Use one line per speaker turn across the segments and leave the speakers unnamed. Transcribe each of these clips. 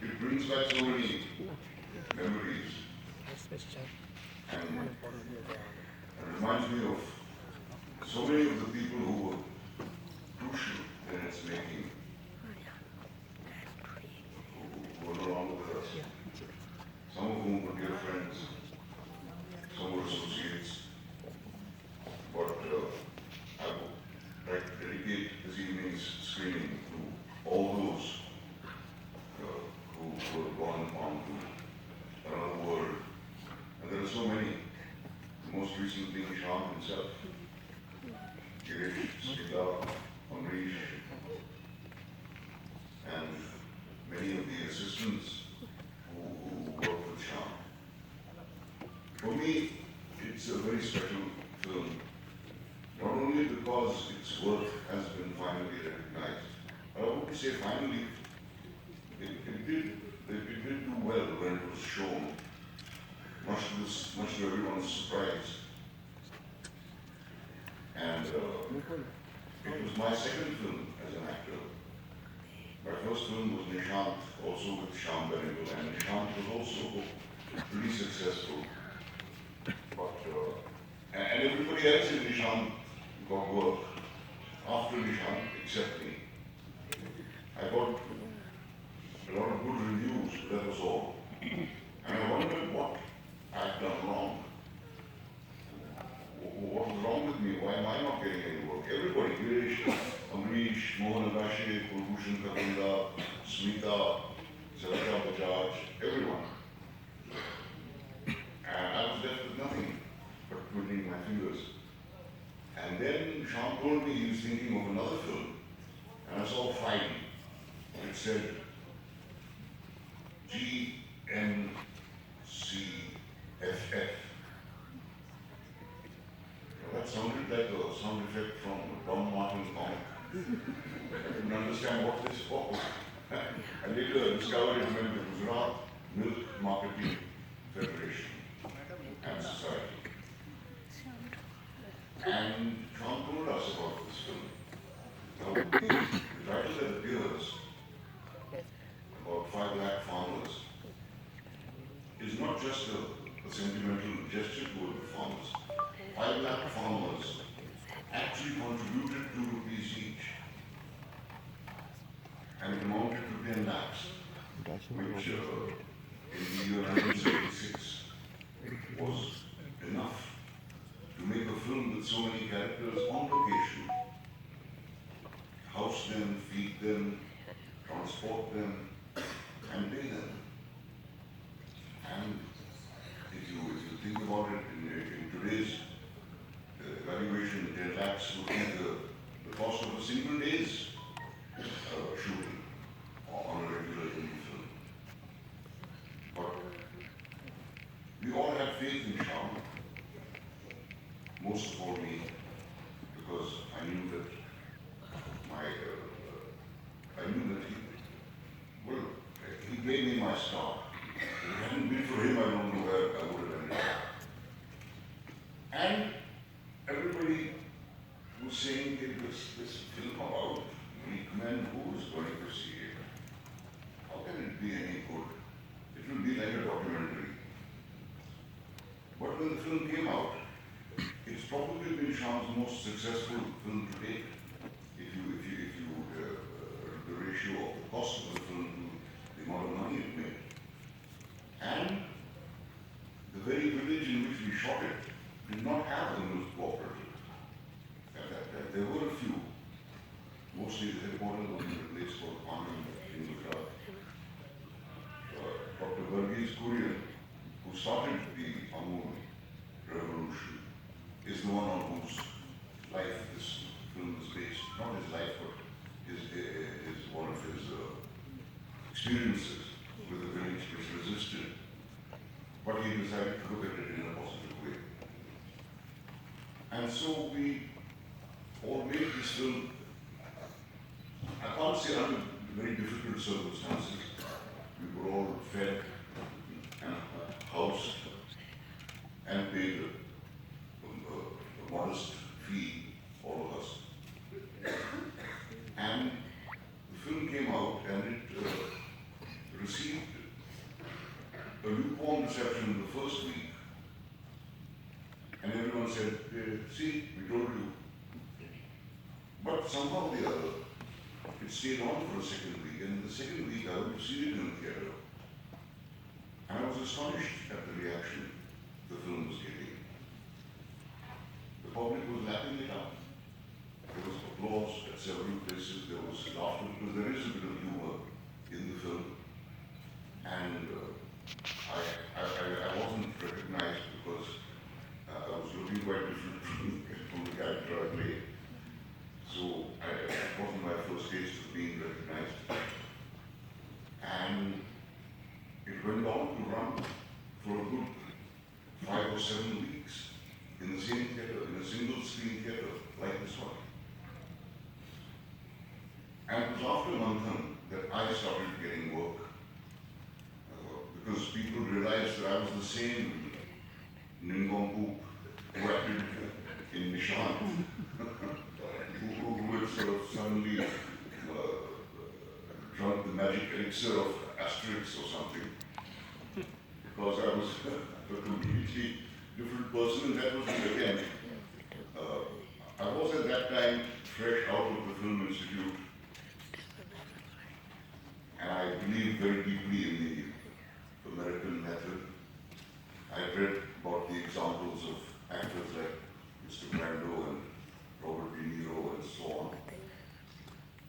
It brings back so many memories and reminds me of so many of the people who were crucial in its making, who were no longer with us. Some of whom were dear friends, some were associates, but I would like to dedicate this evening's screening to all those who were gone on to another world. And there are so many. The most recent being Shyam himself, Girish, Smita, Amrish, and many of the assistants who worked with Shyam. For me, it's a very special film, not only because its work has been finally recognized, but I would say finally, it did do well when it was shown, much to everyone's surprise. And it was my second film as an actor. My first film was Nishant, also with Shyam Benegal, and Nishant was also pretty successful. But, and everybody else in Nishant got work after Nishant, except me. I got a lot of good reviews, but that was all. And I wondered what I had done wrong. What was wrong with me? Why am I not getting any work? Everybody, Girish, Amrish, Mohan Agashe, Kulbhushan Kakunda, Smita, Sarita Bajaj, everyone. And I was left with nothing but twiddling my fingers. And then Shyam told me he was thinking of another film. And I saw a file. It said GMCFF. That sounded like a sound effect from a Don Martin comic. I couldn't understand what this was. I later discovered it meant the Gujarat Milk Marketing Federation and Society. And Shyam told us about this film. Now, the title that appears, about 5 lakh farmers, is not just a sentimental gesture toward the farmers. 5 lakh farmers actually contributed 2 rupees each, and it amounted to 10 lakhs, which in the year 1976 was enough to make a film with so many characters on location, house them, feed them, transport them, and pay them. And if you think about it in today's valuation, 10 lakhs would be the cost of a single day's shooting on a regular Hindi film. But we all had faith in Shyam, most of all me, because I knew that he gave me my start. If it hadn't been for him, I don't know where I would have ended up. And everybody was saying this film about weak men, who is going to see it? How can it be any good? It will be like a documentary. But when the film came out, it's probably been Shyam's most successful film to date. The ratio of the cost of the film to the amount of money it made. And the very village in which we shot it did not have a milk cooperative. There were a few. Mostly the headquarters was in a place called Anand in Gujarat. Dr. Varghese Kurian, who started the Amul revolution, is the one on whose life this film is based. Not his life, but one of his experiences with the village which resisted. But he decided to look at it in a positive way. And so we all made this film, I can't say under very difficult circumstances. We were all fed and housed and paid a modest fee, all of us. And the film came out and it received a lukewarm reception in the first week, and everyone said, see, we told you. But somehow or the other, it stayed on for a second week, and in the second week I went to see it in the theatre. And I was astonished at the reaction the film was getting. The public was lapping it up. There was applause at several places, there was laughter, because there is a bit of humor in the film. And I wasn't recognized because I was looking quite different from the character I played. So it wasn't my first taste of being recognized. And it went on to run for a good 5 or 7 weeks in the same theatre, in a single screen theatre like this one. And it was after Manthan that I started getting work. Because people realized that I was the same Ningong who acted in Nishant, who had sort of suddenly drunk the magic elixir of Asterix or something. Because I was a completely different person, and that was it again. I was at that time fresh out of the Film Institute, and I believed very deeply in the American method. I read about the examples of actors like Mr. Brando and Robert De Niro and so on.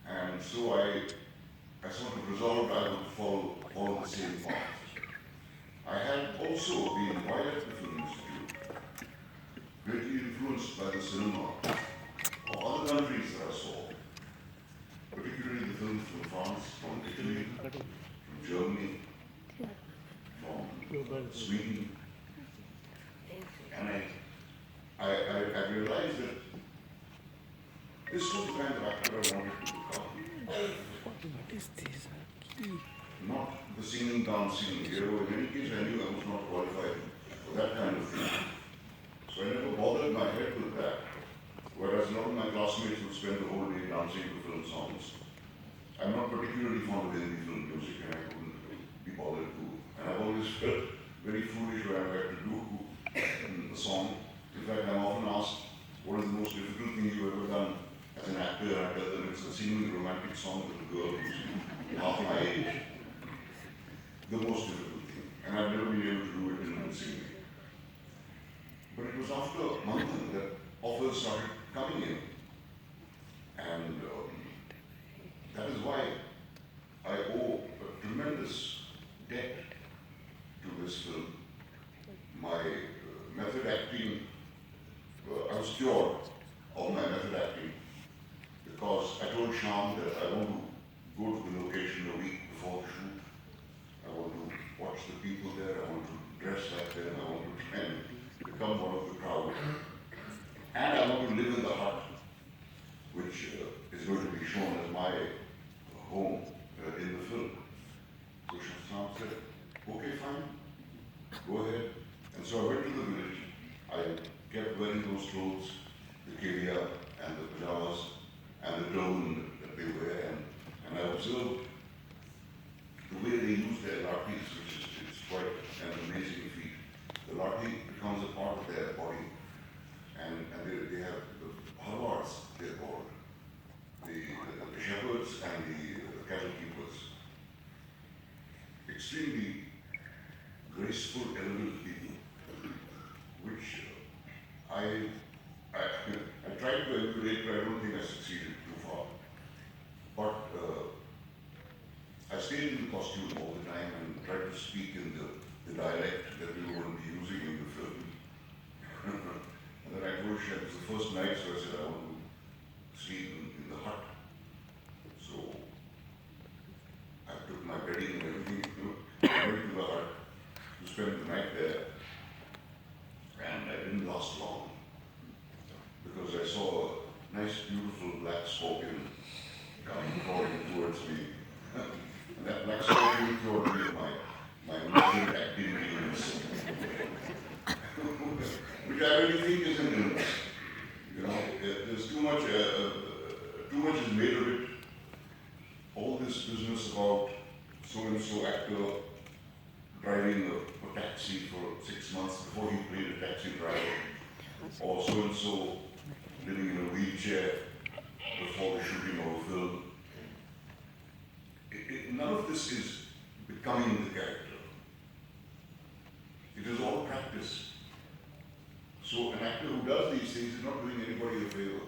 And so I sort of resolved I would follow the same path. I had also been, while at the Film Institute, greatly influenced by the cinema of other countries that I saw, particularly the films from France, from Italy, from Germany, from Sweden. And I realized that this was the kind of actor I wanted to become.
What is this?
Not the singing, dancing hero. In any case, I knew I was not qualified for that kind of thing. So I never bothered my head with that. Whereas a lot of my classmates would spend the whole day dancing to film songs. I'm not particularly fond of Hindi film music, and I couldn't be bothered to. And I've always felt very foolish when I had to do the song. In fact, I'm often asked, what is the most difficult thing you've ever done as an actor? And I tell them it's a singing romantic song with a girl who's half my age. The most difficult thing. And I've never been able to do it in singing. But it was after Manthan that offers started coming in. And that is why I owe a tremendous debt to this film. My method acting, I was cured of my method acting because I told Shyam that I want to go to the location a week before the shoot. I want to watch the people there, I want to dress like them, I want to try and become one of the crowd. And I want to live in the hut, which is going to be shown as my home in the film. So Shyam said, okay, fine, go ahead. And so I went to the village. I kept wearing those clothes, the kevia and the pajamas and the turban that they wear, and I observed the way they use their lathis, which is quite an amazing feat. The lathi becomes a part of their body, and they have the halwards, they're called, the shepherds and the cattle keepers. Extremely graceful, elegant people, which I tried to emulate, but I don't think I succeeded too far. But I stayed in the costume all the time and tried to speak in the dialect that we were going to be using in the film. And then I told Shyam, it was the first night, so I said I want to sleep in the hut. So I took my bedding and everything, went to the hut to spend the night there. And I didn't last long because I saw a nice, beautiful black scorpion coming crawling towards me. And that black scorpion cured me of my method activity in this, which I really think is an illness. You know, there's too much is made of it. All this business about so-and-so actor driving a taxi for 6 months before he played a taxi driver, or so-and-so living in a wheelchair before the shooting of a film. None of this is becoming the character. It is all practice. So an actor who does these things is not doing anybody a favor.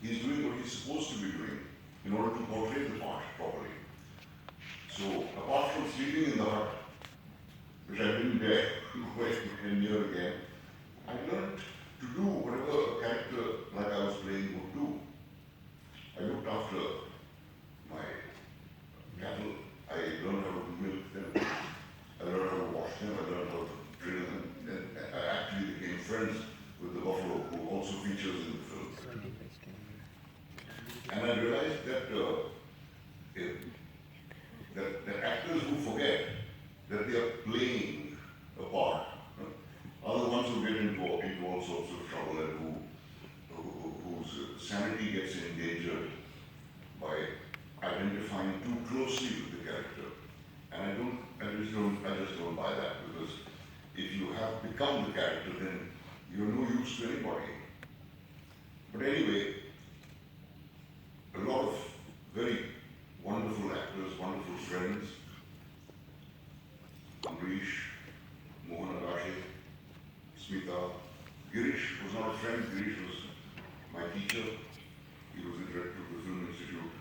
He is doing what he's supposed to be doing in order to portray the part properly. So apart from sleeping in the hut, which I didn't dare to go near again, I learned to do whatever a character like I was playing would do. I looked after my cattle. I learned how to milk them. I learned how to wash them. I learned how to drill them. And I actually became friends with the buffalo, who also features in the film. And I realized that actors who forget that they are playing a part are the ones who get into all sorts of trouble and whose sanity gets endangered by identifying too closely with the character. And I just don't buy that, because if you have become the character, then you're no use to anybody. But anyway, a lot of very wonderful actors, wonderful friends, Amrish, Mohan Agashe, Smita. Girish was not a friend, Girish was my teacher. He was the director of the Film Institute.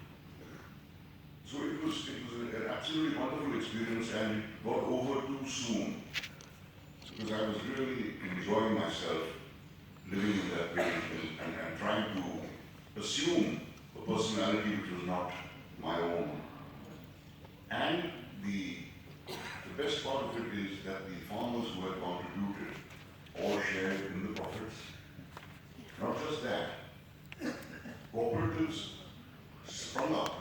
So it was an absolutely wonderful experience, and it got over too soon, because I was really enjoying myself living in that village and trying to assume a personality which was not my own. And the best part of it is that the farmers who had contributed all shared in the profits. Not just that, cooperatives sprung up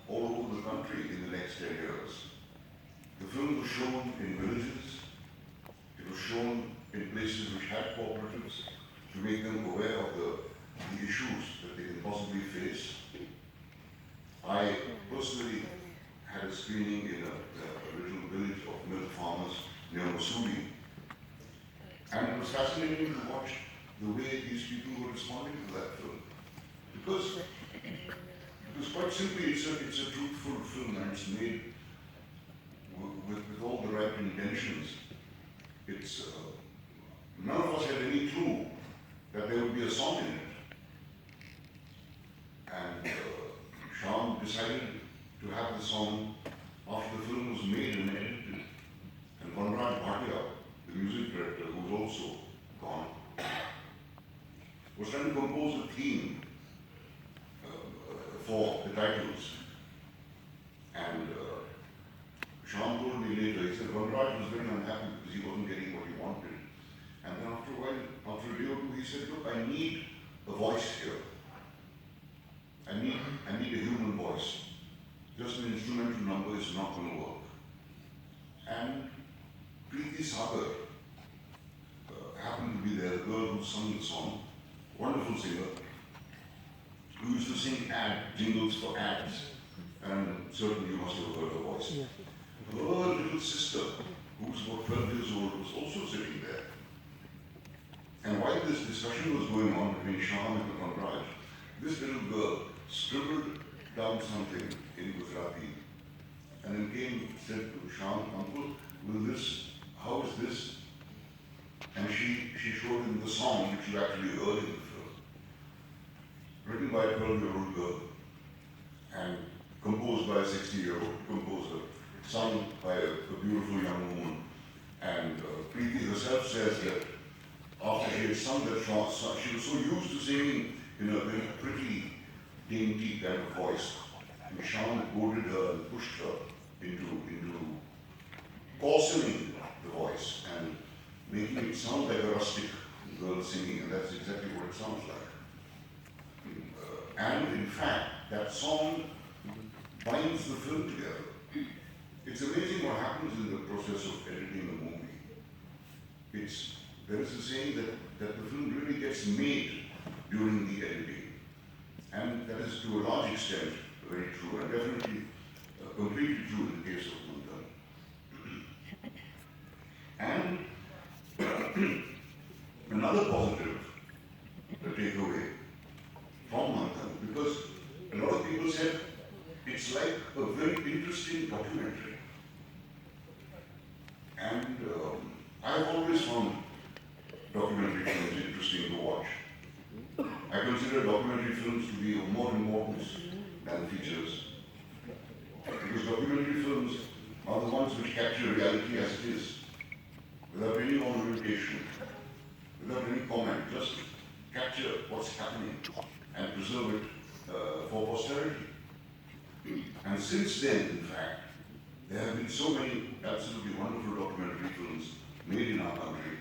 all over the country in the next 10 years. The film was shown in villages. It was shown in places which had cooperatives to make them aware of the issues that they can possibly face. I personally had a screening in a little village of milk farmers near Mussoorie. And it was fascinating to watch the way these people were responding to that film. Because quite simply, it's a truthful film, and it's made with all the right intentions. It's none of us had any clue that there would be a song in it. And Shyam decided to have the song after the film was made and edited. And Vanraj Bhatia, the music director, who was also gone, was trying to compose a theme for the titles. And Shyam told me later, he said Vanraj was very unhappy because he wasn't getting what he wanted. And then after a while, after a day or two, he said, look, I need a voice here. I need a human voice. Just an instrumental number is not going to work. And Preeti Sagar happened to be there, the girl who sung the song, wonderful singer, who used to sing jingles for ads. And certainly you must have heard her voice.
Yeah.
Her little sister, who was about 12 years old, was also sitting there. And while this discussion was going on between Shyam and Vanraj, this little girl scribbled down something in Gujarati and then came and said to Shyam, Uncle, how is this? And she showed him the song which you actually heard in the film, written by a 12-year-old girl and composed by a 60-year-old composer, sung by a beautiful young woman. And Preeti herself says that after she had sung that song, she was so used to singing in a very pretty, dainty kind of voice. And Shyam goaded her and pushed her into coarsening the voice and making it sound like a rustic girl singing, and that's exactly what it sounds like. And in fact, that song binds the film together. It's amazing what happens in the process of editing a movie. There is a saying that the film really gets made during the editing. And that is to a large extent very true, and definitely completely true in the case of another positive to take away from Manthan, because a lot of people said it's like a very interesting documentary. And I've always found documentary films interesting to watch. I consider documentary films to be of more importance than features. Because documentary films are the ones which capture reality as it is, without any ornamentation, without any comment, just capture what's happening and preserve it for posterity. And since then, in fact, there have been so many absolutely wonderful documentary films made in our country.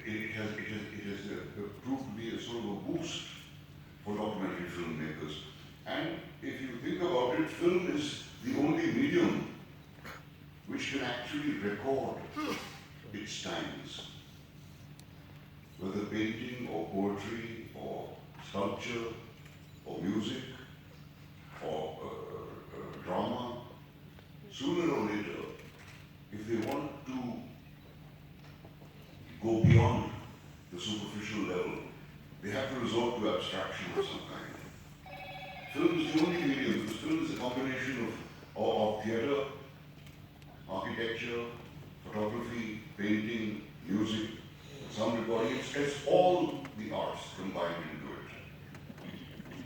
It has proved to be a sort of a boost for documentary filmmakers. And if you think about it, film is the only medium which can actually record its times. Whether painting or poetry or sculpture or music or drama, sooner or later, if they want to go beyond the superficial level, they have to resort to abstraction of some kind. Film is the only medium, because film is a combination of theatre, architecture, photography, painting, music, sound recording. It's all the arts combined into it.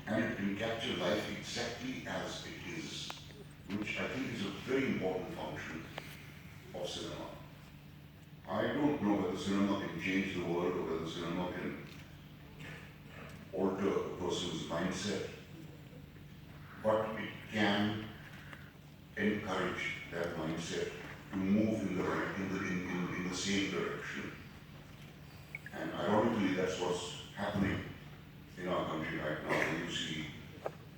And it can capture life exactly as it is, which I think is a very important function of cinema. I don't know whether cinema can change the world or whether cinema can alter a person's mindset, but it can encourage that mindset to move in the same direction. And ironically, that's what's happening in our country right now. You see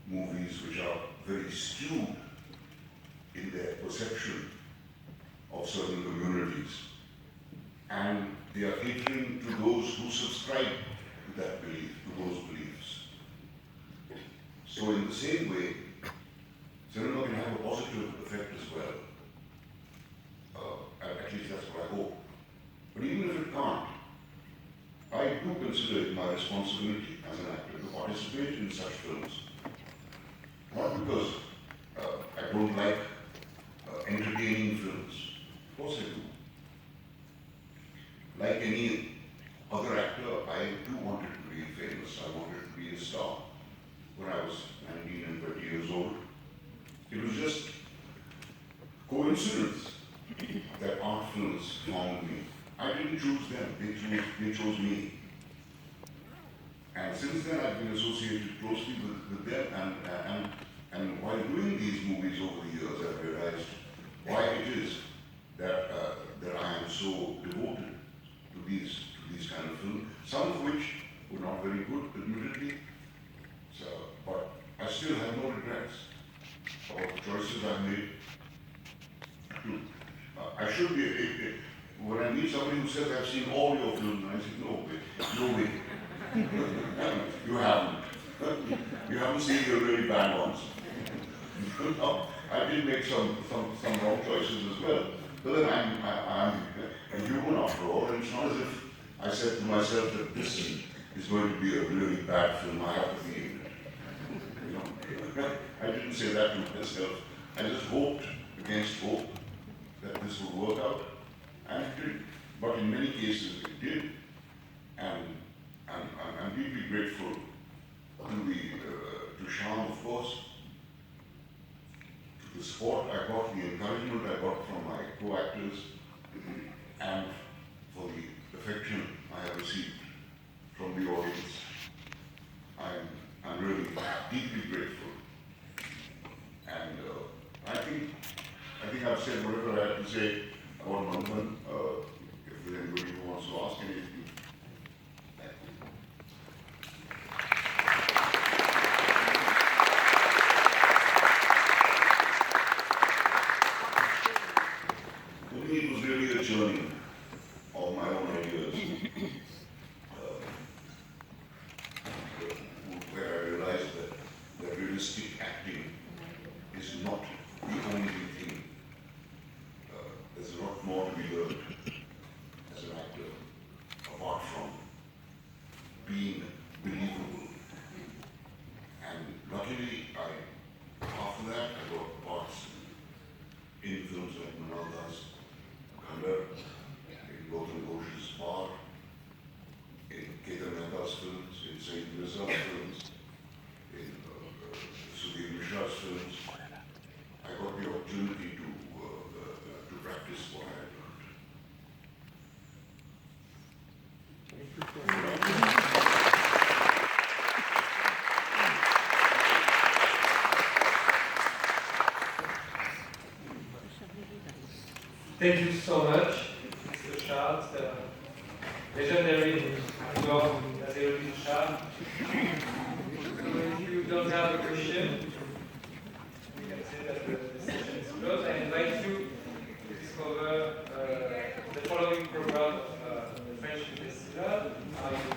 movies which are very skewed in their perception of certain communities, and they are catering to those who subscribe to that belief, to those beliefs. So in the same way, cinema can have a positive effect as well. At least that's what I hope. But even if it can't, I do consider it my responsibility as an actor to participate in such films. Not because I don't like entertaining films. Of course I do. Like any other actor, I too wanted to be famous. I wanted to be a star when I was 19 and 20 years old. It was just coincidence that art films found me. I didn't choose them, they chose me. And since then I've been associated closely with them, and while doing these movies over the years, I've realized why it is that I am so devoted to these kind of films, some of which were not very good, admittedly, but I still have no regrets about the choices I've made. I should be, when I meet somebody who says, I've seen all your films, I say, no way. You haven't. You haven't seen the really bad ones. No, I did make some wrong choices as well. But then I'm a human after all, and it's not as if I said to myself that this is going to be a really bad film, I have to be in it. You know, I didn't say that to myself. I just hoped against hope that this would work out, and it did. But in many cases it did, and I'm deeply grateful to Shyam, of course, to the support I got, the encouragement I got from my co-actors, and for the affection I have received from the audience. I'm really deeply grateful, and I think I've said whatever I had to say about Manthan. If there's anybody who wants to ask anything. Thank you. For me, it was really a journey of my own ideas, where I realized that realistic acting is not the only thing. There's a lot more to be learned as an actor, apart Ramdas Khander, in Gautam Ghosh's Bar, in Ketan Mehta's films, in Saint Mirza's films, in Sudhir Mishra's films. I got the opportunity to practice what I had learned.
Thank you so much, Mr. Shah, the legendary actor Naseeruddin Shah. If you don't have a question, we can say that the session is closed. I invite you to discover the following program of the French Film Festival.